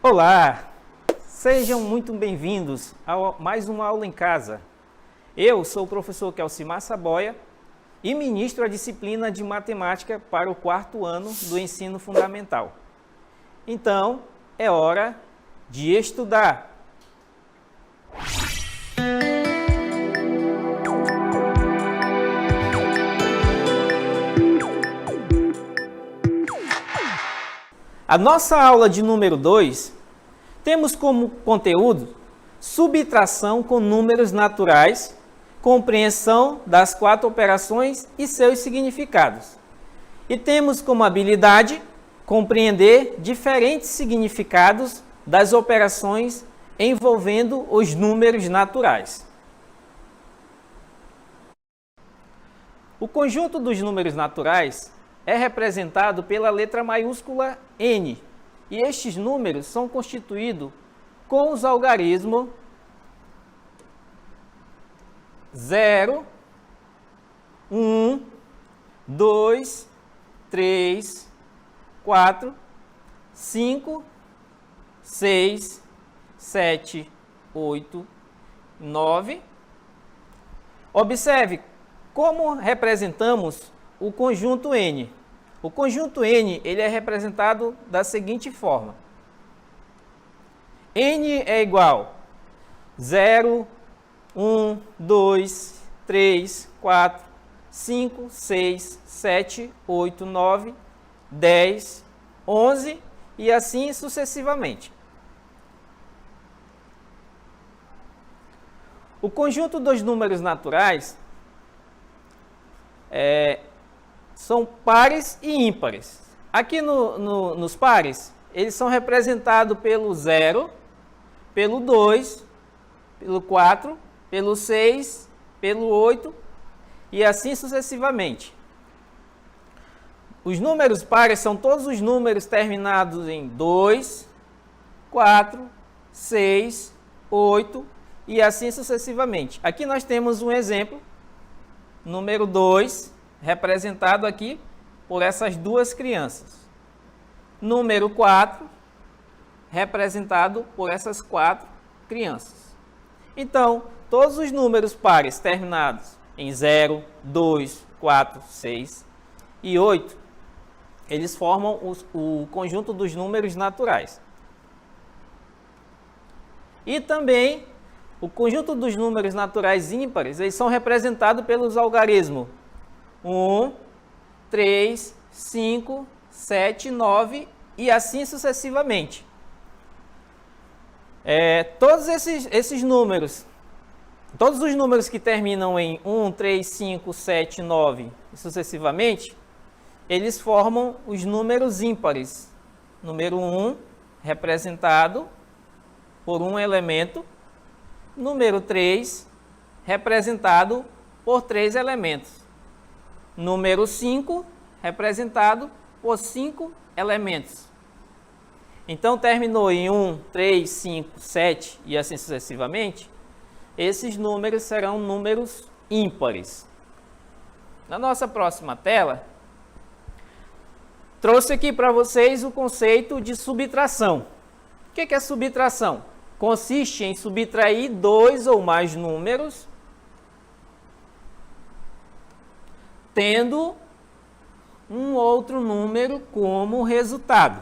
Olá, sejam muito bem-vindos a mais uma aula em casa. Eu sou o professor Kelcimar Saboia e ministro a disciplina de matemática para o 4º ano do ensino fundamental. Então, é hora de estudar. A nossa aula de número 2 temos como conteúdo subtração com números naturais, compreensão das 4 operações e seus significados. E temos como habilidade compreender diferentes significados das operações envolvendo os números naturais. O conjunto dos números naturais é representado pela letra maiúscula N, e estes números são constituídos com os algarismos 0, 1, 2, 3, 4, 5, 6, 7, 8, 9. Observe como representamos o conjunto N. O conjunto N ele é representado da seguinte forma. N é igual 0, 1, 2, 3, 4, 5, 6, 7, 8, 9, 10, 11 e assim sucessivamente. O conjunto dos números naturais são pares e ímpares. Aqui nos pares, eles são representados pelo 0, pelo 2, pelo 4, pelo 6, pelo 8 e assim sucessivamente. Os números pares são todos os números terminados em 2, 4, 6, 8 e assim sucessivamente. Aqui nós temos um exemplo, número 2, representado aqui por essas duas crianças. Número 4, representado por essas 4 crianças. Então, todos os números pares terminados em 0, 2, 4, 6 e 8, eles formam o conjunto dos números naturais. E também, o conjunto dos números naturais ímpares, eles são representados pelos algarismos 1, 3, 5, 7, 9 e assim sucessivamente. Todos esses números, todos os números que terminam em 1, 3, 5, 7, 9 e sucessivamente, eles formam os números ímpares. Número 1, representado por um elemento. Número 3, representado por 3 elementos. Número 5, representado por 5 elementos. Então, terminou em 1, 3, 5, 7 e assim sucessivamente, esses números serão números ímpares. Na nossa próxima tela, trouxe aqui para vocês o conceito de subtração. O que é subtração? Consiste em subtrair 2 ou mais números tendo um outro número como resultado.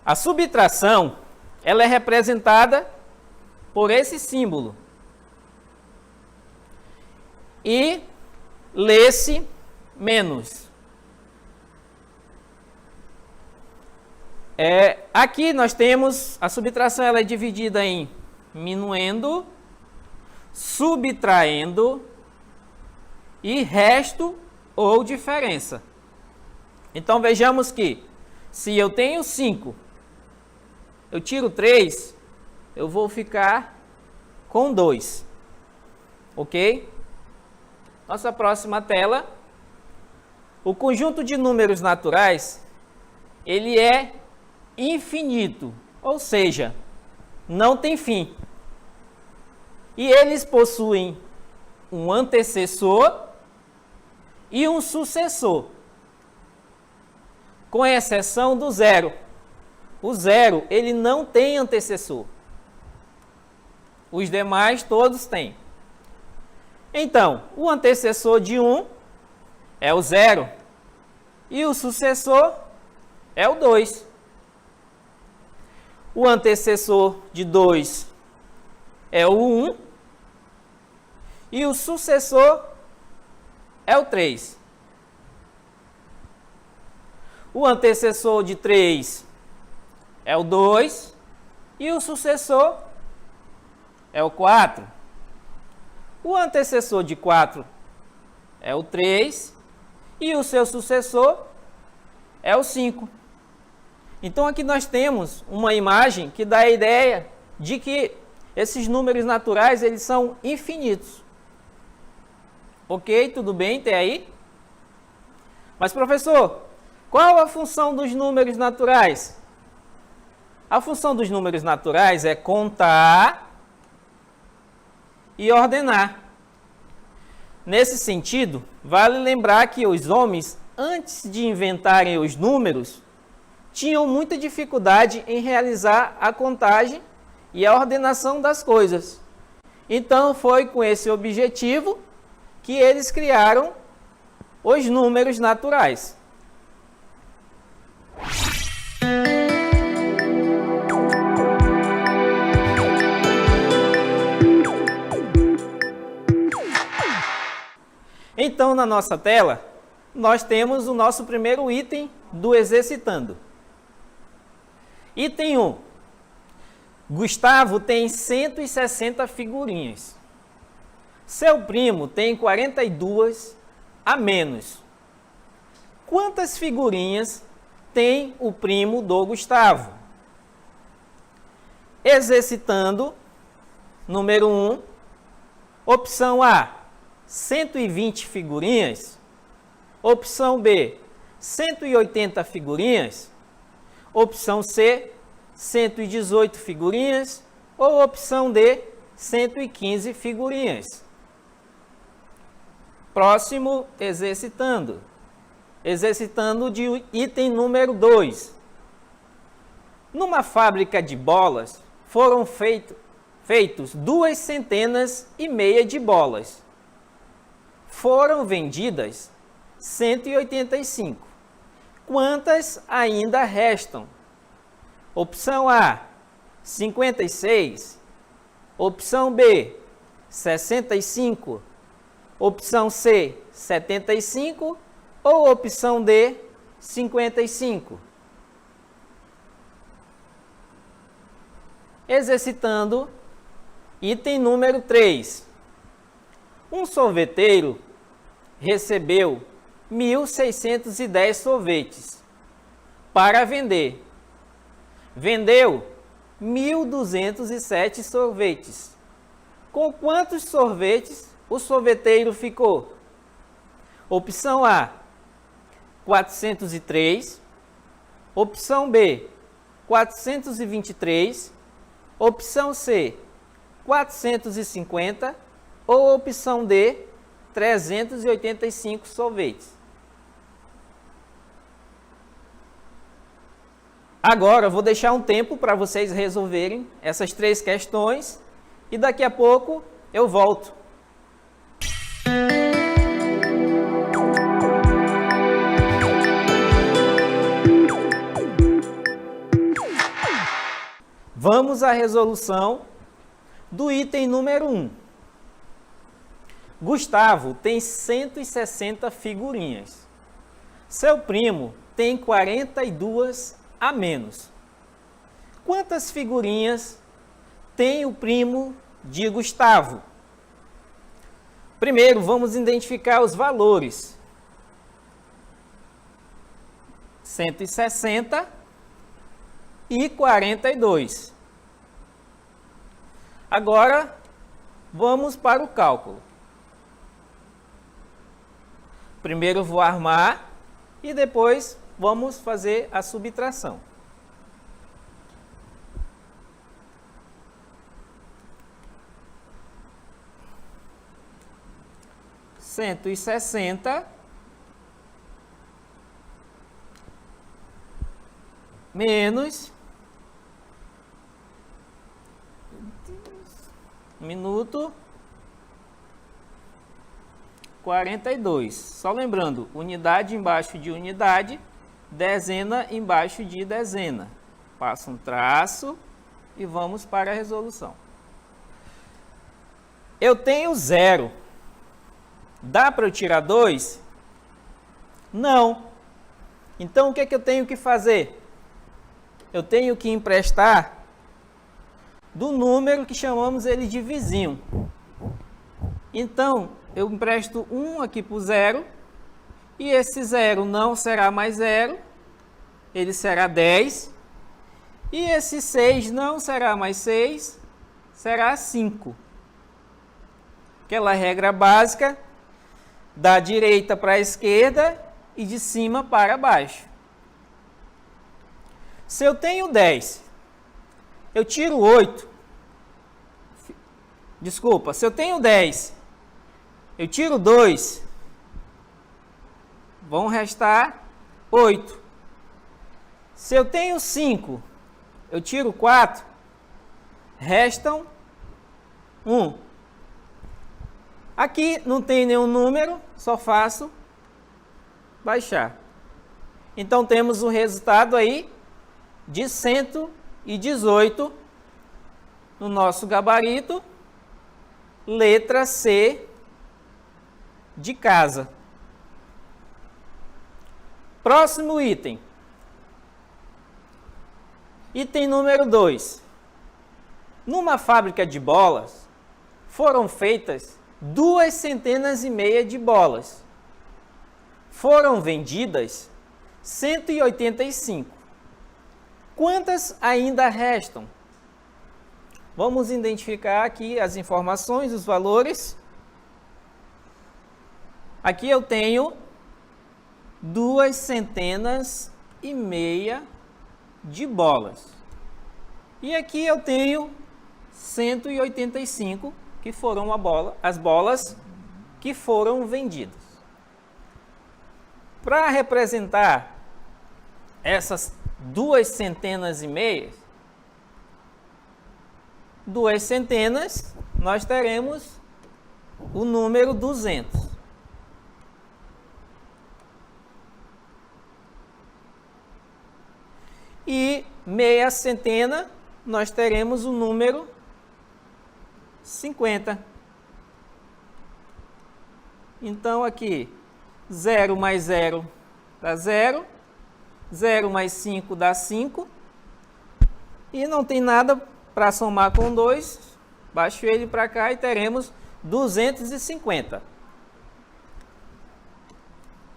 A subtração, ela é representada por esse símbolo. e lê-se menos. Aqui nós temos a subtração, ela é dividida em minuendo, subtraindo e resto ou diferença. Então vejamos que se eu tenho 5, eu tiro 3, eu vou ficar com 2. Ok? Nossa próxima tela. O conjunto de números naturais, ele é infinito, ou seja, não tem fim. E eles possuem um antecessor e um sucessor, com exceção do zero. O zero, ele não tem antecessor. Os demais todos têm. Então, o antecessor de 1 é o 0 e o sucessor é o 2. O antecessor de 2 é o 1 e o sucessor é o 3. O antecessor de 3 é o 2 e o sucessor é o 4. O antecessor de 4 é o 3 e o seu sucessor é o 5. Então aqui nós temos uma imagem que dá a ideia de que esses números naturais, eles são infinitos. Ok? Tudo bem até aí? Mas professor, qual a função dos números naturais? A função dos números naturais é contar e ordenar. Nesse sentido, vale lembrar que os homens, antes de inventarem os números, tinham muita dificuldade em realizar a contagem e a ordenação das coisas. Então, foi com esse objetivo que eles criaram os números naturais. Então, na nossa tela, nós temos o nosso primeiro item do Exercitando. Item 1. Gustavo tem 160 figurinhas. Seu primo tem 42 a menos. Quantas figurinhas tem o primo do Gustavo? Exercitando, número 1. Opção A, 120 figurinhas. Opção B, 180 figurinhas. Opção C, 118 figurinhas. Ou opção D, 115 figurinhas. Próximo, exercitando. Exercitando de item número 2. Numa fábrica de bolas, foram feitos 250 de bolas. Foram vendidas 185. Quantas ainda restam? Opção A, 56. Opção B, 65. Opção C, 75. Ou opção D, 55. Exercitando, item número 3. Um sorveteiro recebeu 1.610 sorvetes para vender. Vendeu 1.207 sorvetes. Com quantos sorvetes o sorveteiro ficou? Opção A, 403. Opção B, 423. Opção C, 450. Ou opção D, 385 sorvetes. Agora, eu vou deixar um tempo para vocês resolverem essas 3 questões e daqui a pouco eu volto. Vamos à resolução do item número 1. Gustavo tem 160 figurinhas. Seu primo tem 42 a menos. Quantas figurinhas tem o primo de Gustavo? Primeiro, vamos identificar os valores. 160 e 42. Agora, vamos para o cálculo. Primeiro vou armar e depois vamos fazer a subtração. Cento e 60 menos minuto 42. Só lembrando, unidade embaixo de unidade, dezena embaixo de dezena. Passa um traço e vamos para a resolução. Eu tenho 0. Dá para eu tirar 2? Não. Então, o que é que eu tenho que fazer? Eu tenho que emprestar do número que chamamos ele de vizinho. Então, eu empresto 1 aqui para o 0, e esse 0 não será mais 0, ele será 10, e esse 6 não será mais 6, será 5. Aquela regra básica, da direita para a esquerda e de cima para baixo. Se eu tenho 10, eu tiro 8. Desculpa, se eu tenho 10, eu tiro 2, vão restar 8. Se eu tenho 5, eu tiro 4, restam 1. Aqui não tem nenhum número, só faço baixar. Então temos o resultado aí de 118 no nosso gabarito, letra C de casa. Próximo item. Item número 2. Numa fábrica de bolas, foram feitas 250 de bolas. Foram vendidas 185. Quantas ainda restam? Vamos identificar aqui as informações, os valores. Aqui eu tenho 250 de bolas. E aqui eu tenho 185, que foram as bolas que foram vendidas. Para representar essas 250, 200, nós teremos o número 200. E meia centena, nós teremos o número 50. Então, aqui, 0 mais 0 dá 0, 0 mais 5 dá 5, e não tem nada para somar com 2, baixo ele para cá e teremos 250.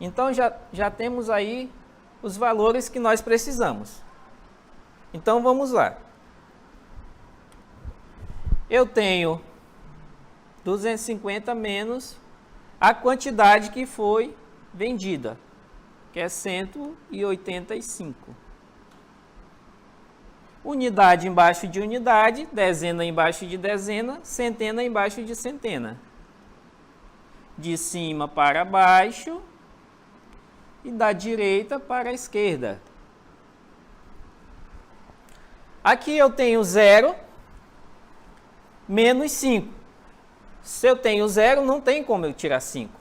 Então, já temos aí os valores que nós precisamos. Então, vamos lá. Eu tenho 250 menos a quantidade que foi vendida, que é 185. Unidade embaixo de unidade, dezena embaixo de dezena, centena embaixo de centena. De cima para baixo e da direita para a esquerda. Aqui eu tenho 0 menos 5. Se eu tenho 0, não tem como eu tirar 5.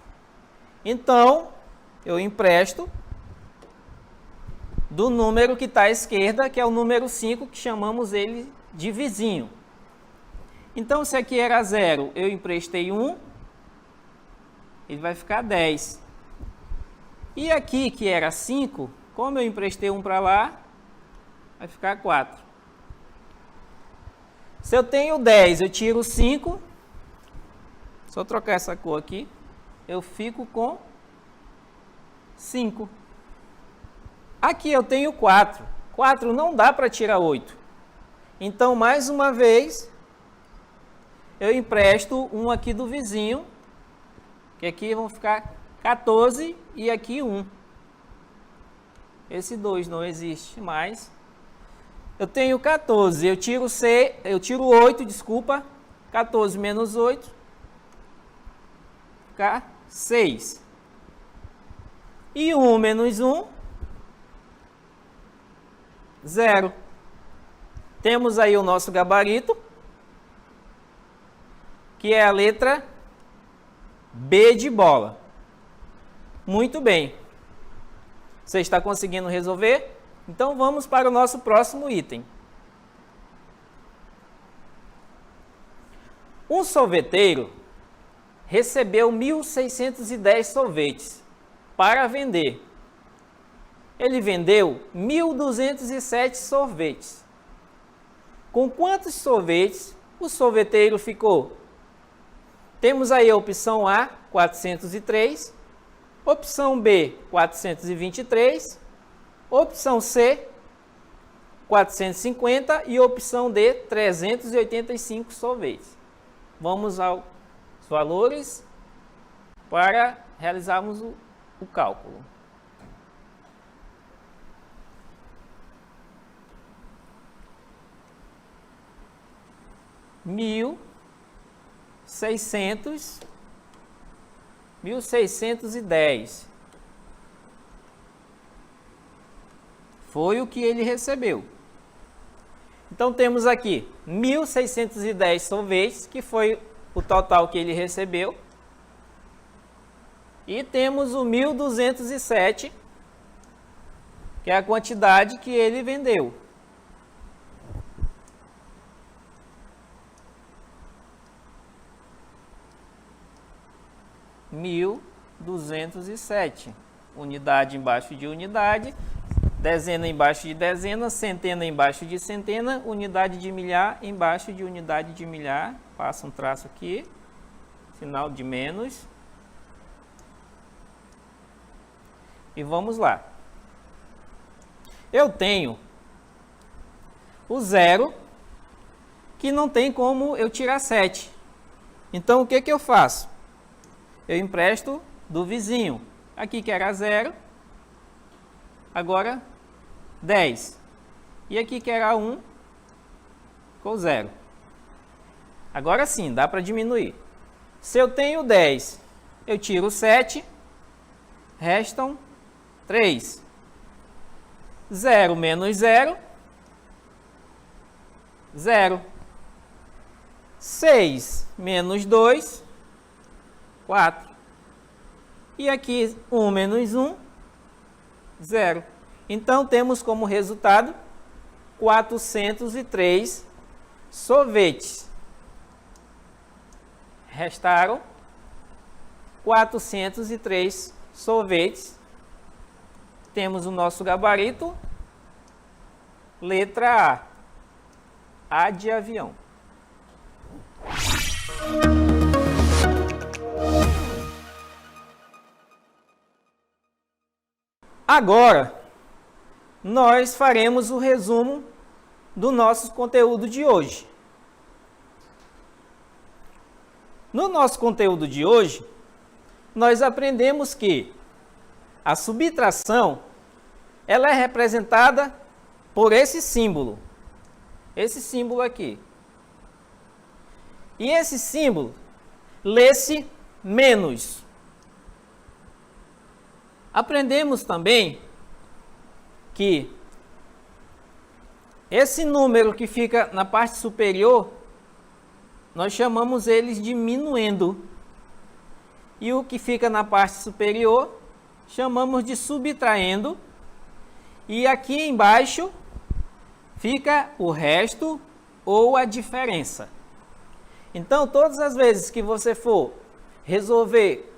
Então, eu empresto do número que está à esquerda, que é o número 5, que chamamos ele de vizinho. Então, se aqui era 0, eu emprestei 1. ele vai ficar 10. E aqui, que era 5, como eu emprestei um para lá, vai ficar 4. Se eu tenho 10, eu tiro 5. Só trocar essa cor aqui, eu fico com 5. Aqui eu tenho 4. 4 não dá para tirar 8. Então, mais uma vez, eu empresto um aqui do vizinho, que aqui vão ficar 14 e aqui 1. Esse 2 não existe mais. Eu tenho 14, eu tiro 8, desculpa. 14 menos 8, ficar 6. E 1 menos 1, 0. Temos aí o nosso gabarito, que é a letra B de bola. Muito bem. Você está conseguindo resolver? Então vamos para o nosso próximo item. Um sorveteiro recebeu 1.610 sorvetes para vender. Ele vendeu 1.207 sorvetes. Com quantos sorvetes o sorveteiro ficou? Temos aí a opção A, 403, opção B, 423, opção C, 450 e opção D, 385 sorvetes. Vamos aos valores para realizarmos o cálculo. Mil seiscentos e 10 foi o que ele recebeu. Então temos aqui 1.610 sorvetes, que foi o total que ele recebeu, e temos o 1.207, que é a quantidade que ele vendeu. Unidade embaixo de unidade, dezena embaixo de dezena, centena embaixo de centena, unidade de milhar embaixo de unidade de milhar. Passa um traço aqui, sinal de menos. E vamos lá. Eu tenho o 0, que não tem como eu tirar 7. Então, o que que eu faço? Eu empresto do vizinho. Aqui que era 0, agora 10. E aqui que era 1, ficou 0. Agora sim, dá para diminuir. Se eu tenho 10, eu tiro 7, restam 3. 0 menos 0, 0. 6 menos 2, 4. E aqui 1 menos 1, 0. Então temos como resultado 403 sorvetes. Restaram 403 sorvetes. Temos o nosso gabarito, letra A. A de avião. Agora, nós faremos o resumo do nosso conteúdo de hoje. No nosso conteúdo de hoje, nós aprendemos que a subtração, ela é representada por esse símbolo aqui. E esse símbolo lê-se menos. Aprendemos também que esse número que fica na parte superior, nós chamamos eles de diminuendo. E o que fica na parte superior, chamamos de subtraindo. E aqui embaixo fica o resto ou a diferença. Então, todas as vezes que você for resolver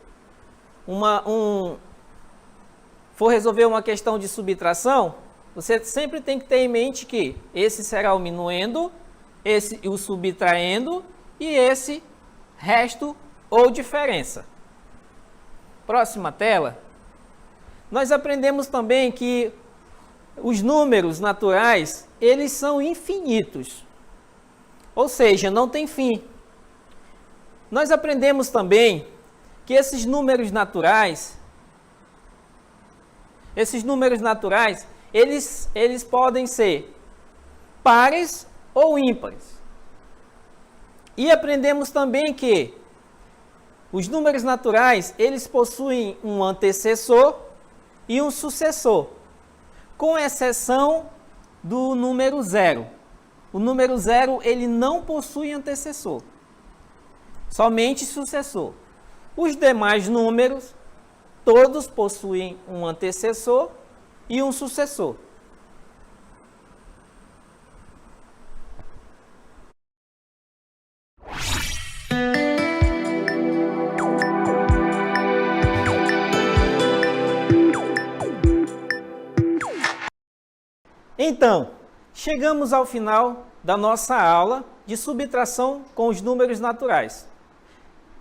for resolver uma questão de subtração, você sempre tem que ter em mente que esse será o minuendo, esse o subtraindo e esse resto ou diferença. Próxima tela. Nós aprendemos também que os números naturais, eles são infinitos. Ou seja, não tem fim. Nós aprendemos também que esses números naturais, eles podem ser pares ou ímpares. E aprendemos também que os números naturais, eles possuem um antecessor e um sucessor, com exceção do número zero. O número zero, ele não possui antecessor, somente sucessor. Os demais números, todos possuem um antecessor e um sucessor. Então, chegamos ao final da nossa aula de subtração com os números naturais.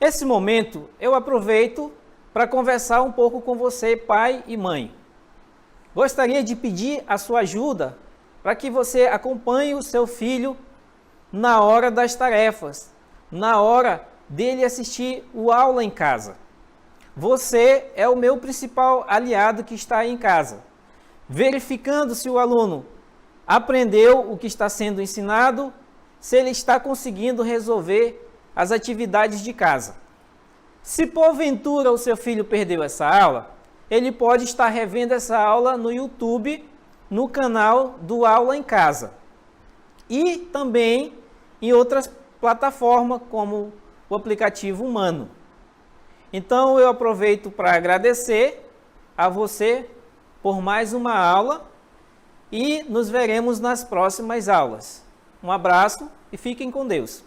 Esse momento eu aproveito para conversar um pouco com você, pai e mãe. Gostaria de pedir a sua ajuda para que você acompanhe o seu filho na hora das tarefas, na hora dele assistir o aula em casa. Você é o meu principal aliado que está aí em casa, verificando se o aluno aprendeu o que está sendo ensinado, se ele está conseguindo resolver as atividades de casa. Se porventura o seu filho perdeu essa aula, ele pode estar revendo essa aula no YouTube, no canal do Aula em Casa. E também em outras plataformas, como o aplicativo Humano. Então eu aproveito para agradecer a você por mais uma aula e nos veremos nas próximas aulas. Um abraço e fiquem com Deus.